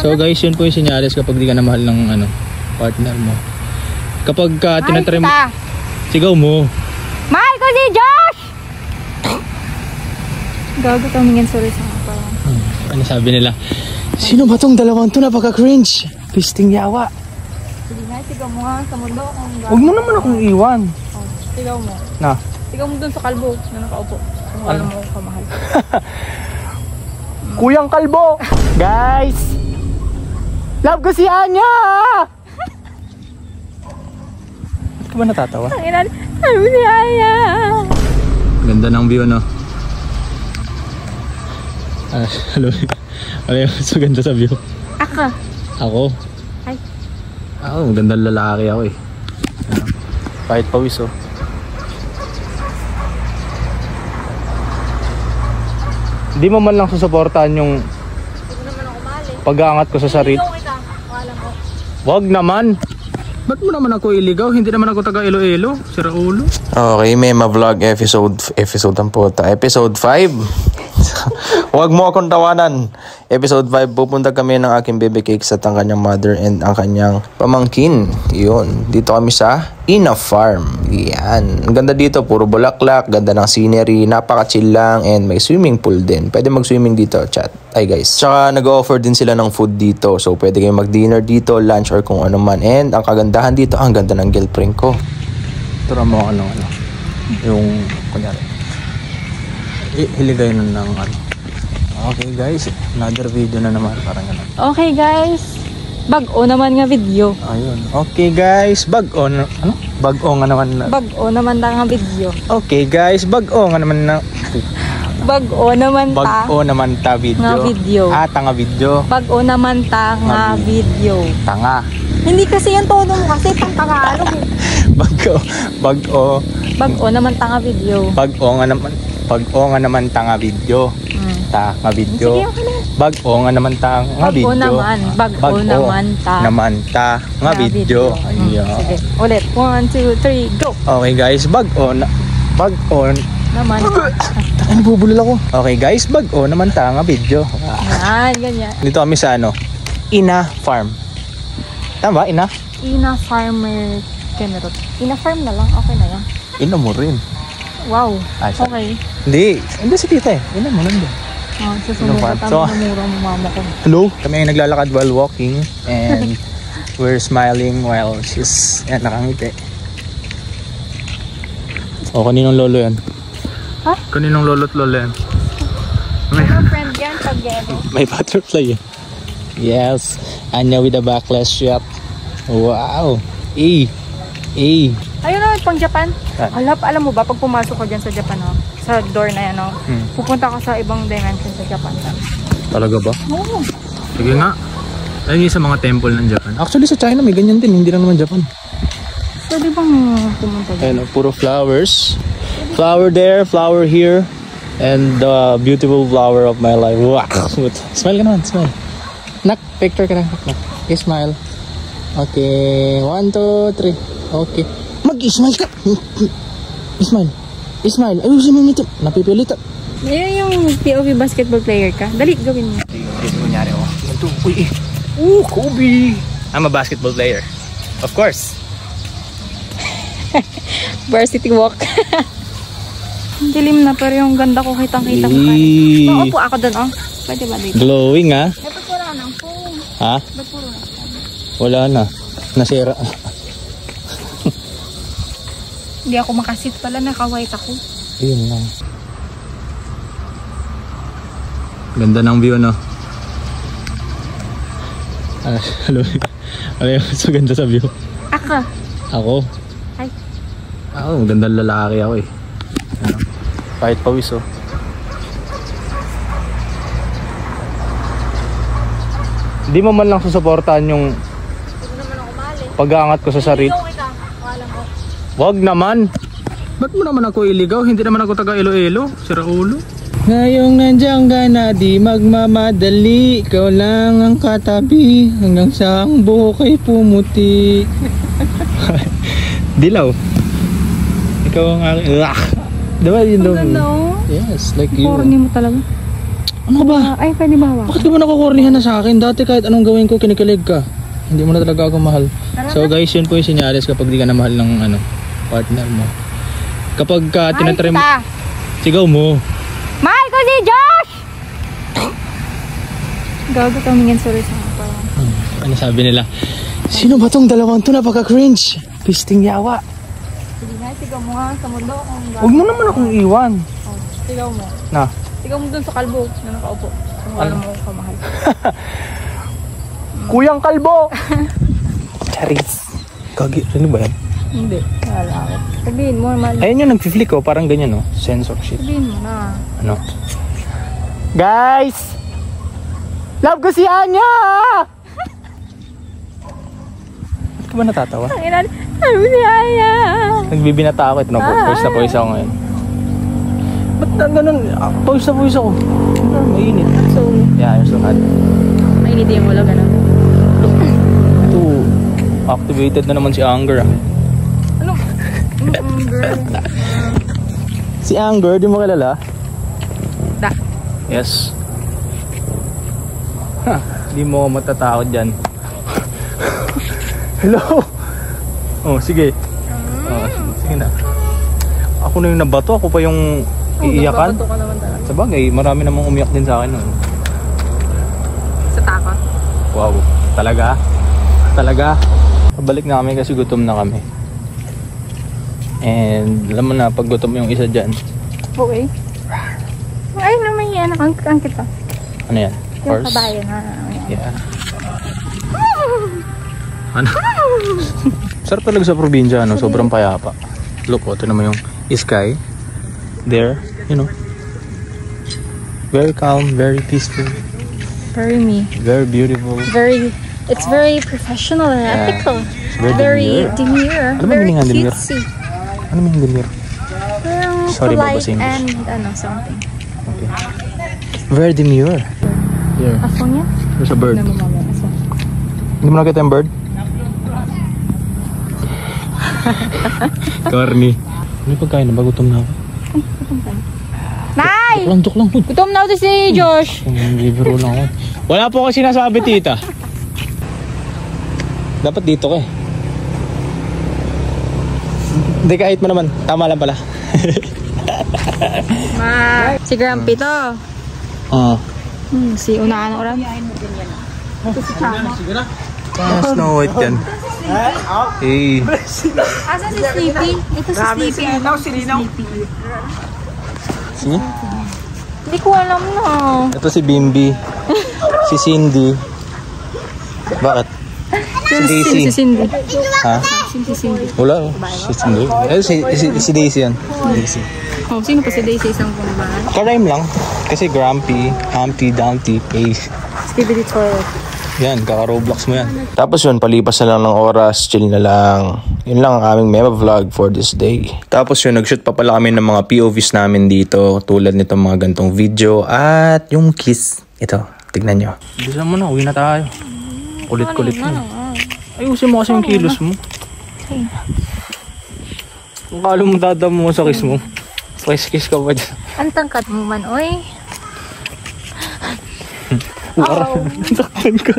So guys, yun po yung senyales kapag di ka na mahal ng partner mo. Kapag tinatry mo, sigaw mo. Mahal ko si Josh! Gago tumingin, sorry sa mga parang. Ano sabi nila? Sino ba tong dalawang to? Napaka-cringe. Pisting yawa. Sige nga, sigaw mo nga sa mundo. Huwag mo naman akong iwan. Sigaw mo. Na? Sigaw mo dun sa kalbo na nakaupo. Kung ano mo akong kamahal. Kuyang kalbo! Guys! Love ko si Anya! Ba't ka ba natatawa? Ang inan, love ko si Anya! Ganda ng view, no? Hello. Ano yung so ganda sa view? Ako? Ay. Ako, magandang lalaki ako eh. Kahit pawis, oh. Hindi mo man lang susuportahan yung pag-aangat ko sa sarili. Wag naman. Ba't mo naman ako iligaw? Hindi naman ako taga Iloilo. Sira ulo. Okay, may ma-vlog episode 5. Huwag mo akong tawanan. Episode 5, pupunta kami ng aking baby cakes at ang kanyang mother and ang kanyang pamangkin. Yun, dito kami sa Ina Farm. Yan, ang ganda dito, puro bulaklak, ganda ng scenery, napaka-chill lang and may swimming pool din. Pwede mag-swimming dito, chat. Ay guys, tsaka nag-offer din sila ng food dito. So pwede kayo mag-dinner dito, lunch or kung ano man. And ang kagandahan dito, ang ganda ng girlfriend ko. Tura mo yung kunyari hiligay ng Okay guys, another video na naman, parang gano'n. Okay guys, bag-o naman nga video. Ayun. Okay guys, bag-o nga naman. Bag-o naman ta nga video. Okay guys, bag-o nga naman na. Bag-o naman ta. Bag-o naman ta video. Nga video. Tanga video. Bag-o naman ta nga video. Tanga. Hindi kasi yung tono mo kasi pang Tagalog eh. Bag-o naman ta nga video. Bag-o nga naman ta nga video. Tanga video. Sige, okay lang. Bag-o nga naman ta nga video. Bag-o naman ta nga video. Ayan. Sige, ulit. 1, 2, 3, go! Okay guys, bag-o naman. Ano, bubulol ako. Okay guys, bag-o naman ta nga video. Yan, ganyan. Dito kami sa Ina Farm. Tama ba? Ina Farmer Kemerot. Ina Farm na lang, okay na yan. Ina mo rin. Wow, Ay, okay. Hindi si tita eh. Ina mo nandun. Susunod ka mura mo mama ko. Hello? Kami ay naglalakad while walking and we're smiling while she's nakangiti. Kaninong lolo yan? Ha? Kaninong lolo't lolo yan? May friend yan pag may butterfly yan. Yes, Anya with a backlash shot. Wow. Ayun na, pang Japan. Alam mo ba, pag pumasok ka dyan sa Japan, sa door na yan, pupunta ka sa ibang dimension sa Japan. Talaga ba? Oo. Sige nga. Ayun yung sa mga temple ng Japan. Actually sa China may ganyan din, hindi lang naman Japan. Pwede bang pumunta dyan? Ayun, puro flowers. Flower there, flower here. And the beautiful flower of my life. Wow. Smile ka naman, smile. Nak, picture ka na. Okay, smile. Okay, 1, 2, 3. Okay. Mag-smile ka. Smile. Ayusin mo nito. Napipilit. Ayun yung POV basketball player ka. Dali, gawin mo. Dito kunyari ako. Kobe. I'm a basketball player. Of course. Varsity walk. Ang dilim na pero yung ganda ko kitang-kita ko. Upo ako doon, Pwede ba dito? Glowing, ha? Ba't wala ng phone? Ha? Ba't puro na? Wala na. Nasira. Hindi ako makasit pala, naka-white ako. Ayun lang. Ganda ng view, no? Hello. Ano yung so ganda sa view? Ako? Ay. Ako, magandang lalaki ako eh. Kahit pawis, Hindi mo man lang susuportahan yung pag-aangat ko sa sarili. Wag naman. Ba't mo naman ako iligaw? Hindi naman ako taga Iloilo. Sira ulo. Ngayong nandiyan ka na di magmamadali. Ikaw lang ang katabi hanggang sa ang buhok ay pumuti. Dilaw. Ikaw ang aking... Diba yun daw? Ano? Yes, like you. Corny mo talaga. Ano ba? Ay, pwede ba hawakan? Bakit ka ba nakukornihan na sa akin? Dati kahit anong gawin ko, kinikilig ka. Hindi mo na talaga ako mahal. So guys, yun po yung sinyalis kapag di ka na mahal ng partner mo. Kapag tinatry mo... Sigaw mo. Mahal ko si Josh! Gago tumingin, sorry sa ako. Ano sabi nila? Sino ba tong dalawang to? Napaka-cringe. Pisting yawa. Sige nga, sigaw mo nga sa mundo. Huwag mo naman akong iwan. Oh, sigaw mo. Na? Sigaw mo dun sa kalbo na nakaupo. Kung ano mo kamahal. Kuyang kalbo! Charis. Kagi, ano ba yan? Hindi. Wala ako. Sabihin mo, mahal. Ayun yung nag-flick oh, parang ganyan oh. Sensor shit. Sabihin mo na. Ano? Guys! Love ko si Anya! Ba't ka ba natatawa? Ang ina, sabi si Aya. Nagbibinata ako. Ito na po. Pause na pause ako ngayon. Ba't na ganun? Pause na pause ako. Mainit. So, Yeah, yung sungat. mainit yung ulo, gano'n. Ito, activated na naman si Anger ah. Ano? Girl. Si Anger, di mo kilala? Da. Yes. Ha, di mo matatakot dyan. Hello? Oh, sige. Oh, sige na. Ako na yung nabato, ako pa yung iiyakan. Babato ka naman talaga. Sabagay, marami namang umiyak din sa akin nun. Sa takot. Wow, talaga? Talaga? Pabalik na kami kasi gutom na kami. And alam mo na, pag gutom yung isa dyan. Okay. Ay, naman yan. Ang kita. Ano yan? Yung Horse? kabayo na. Yeah. Ano? Sarap talaga sa probinsya, ano? Sobrang payapa. Look, ito naman yung sky. There, you know. Very calm, very peaceful, Very me. very beautiful. It's very professional and Yeah. ethical. Very Very demure. demure. Ano ba Very meaning ng demure? cutesy. Ano yung demure? Parang Sorry, polite babasa English. and something. Okay. Very demure. Here, Asong yan? there's a bird. Ano mo mamaya? Asong. Hindi mo nakita yung bird? Corny. May pagkain na ba? Gutom na ako. Nay! Tuk lang. Gutom na ito si Josh. Libro lang ako. Wala po kasi sinasabi, tita. Dapat dito ka eh. Hindi, kahit mo naman. Tama lang pala. Si Grumpy to. Si Unaan Oran. Ito si Chama. Snow White yan. Hey. Asa si Sleepy? Ito si Sleepy. Si? Hindi ko alam na. Ito si Bimby. Si Cindy. Bakit? Si Daisy. Si Cindy. Ha? Si Cindy. Wala. Si Cindy. Eh, si Daisy yan. Daisy. Oh, sino pa si Daisy isang punabahan? Karime lang. Kasi Grumpy, Humpty, Dumpty, Ace. Skibidi Toilet. Yan, kaka-Roblox mo yan. Tapos yun, palipas na lang ng oras, chill na lang. Yun lang ang aming meme vlog for this day. Tapos yun, nag-shoot pa pala kami ng mga POVs namin dito. Tulad nitong mga gantong video. At yung kiss. Ito, tignan nyo. Bilisan mo na, uwi na tayo. Kulit-kulit mo. Ayusin mo kasi yung kilos mo. Kung kala mo dadam mo sa kiss mo. Kiss ka ba dyan? Ang tangkat mo man, oy. Wow. Saktan ka.